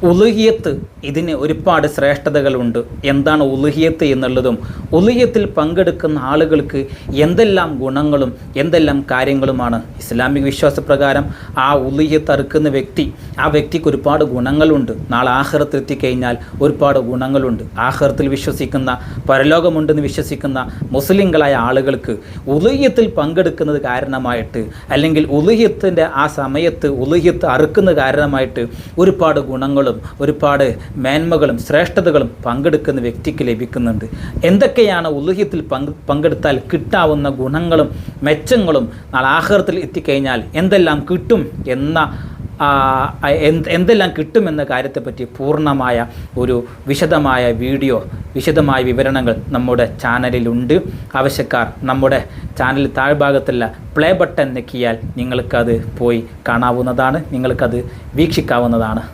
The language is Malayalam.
ഉളുഹിയത്ത് ഇതിന് ഒരുപാട് ശ്രേഷ്ഠതകളുണ്ട്. എന്താണ് ഉളുഹിയത്ത് എന്നുള്ളതും ഉളുഹിയത്തിൽ പങ്കെടുക്കുന്ന ആളുകൾക്ക് എന്തെല്ലാം ഗുണങ്ങളും എന്തെല്ലാം കാര്യങ്ങളുമാണ് ഇസ്ലാമിക വിശ്വാസപ്രകാരം ആ ഉളുഹിയത്ത് അറുക്കുന്ന ആ വ്യക്തിക്ക് ഒരുപാട് ഗുണങ്ങളുണ്ട്. നാളെ ആഖിറത്തിൽ എത്തിക്കഴിഞ്ഞാൽ ഒരുപാട് ഗുണങ്ങളുണ്ട്. ആഖിറത്തിൽ വിശ്വസിക്കുന്ന, പരലോകമുണ്ടെന്ന് വിശ്വസിക്കുന്ന മുസ്ലിങ്ങളായ ആളുകൾക്ക് ഉളുഹിയത്തിൽ പങ്കെടുക്കുന്നത് കാരണമായിട്ട്, അല്ലെങ്കിൽ ഉളുഹിയത്തിൻ്റെ ആ സമയത്ത് ഉളുഹിയത്ത് അറുക്കുന്ന കാരണമായിട്ട് ഒരുപാട് ഗുണങ്ങളും ഒരുപാട് മേന്മകളും ശ്രേഷ്ഠതകളും പങ്കെടുക്കുന്ന വ്യക്തിക്ക് ലഭിക്കുന്നുണ്ട്. എന്തൊക്കെയാണ് ഉളുഹിയത്തിൽ പങ്കെടുത്താൽ കിട്ടാവുന്ന ഗുണങ്ങളും മെച്ചങ്ങളും, നാളെ ആഖിറത്തിൽ എത്തിക്കഴിഞ്ഞാൽ എന്തെല്ലാം കിട്ടും എന്തെല്ലാം കിട്ടുമെന്ന കാര്യത്തെപ്പറ്റി പൂർണ്ണമായ ഒരു വിശദമായ വീഡിയോ, വിശദമായ വിവരണങ്ങൾ നമ്മുടെ ചാനലിലുണ്ട്. ആവശ്യക്കാർ നമ്മുടെ ചാനൽ താഴ്ഭാഗത്തുള്ള പ്ലേ ബട്ടൺ ഞെക്കിയാൽ നിങ്ങൾക്കത് പോയി കാണാവുന്നതാണ്, നിങ്ങൾക്കത് വീക്ഷിക്കാവുന്നതാണ്.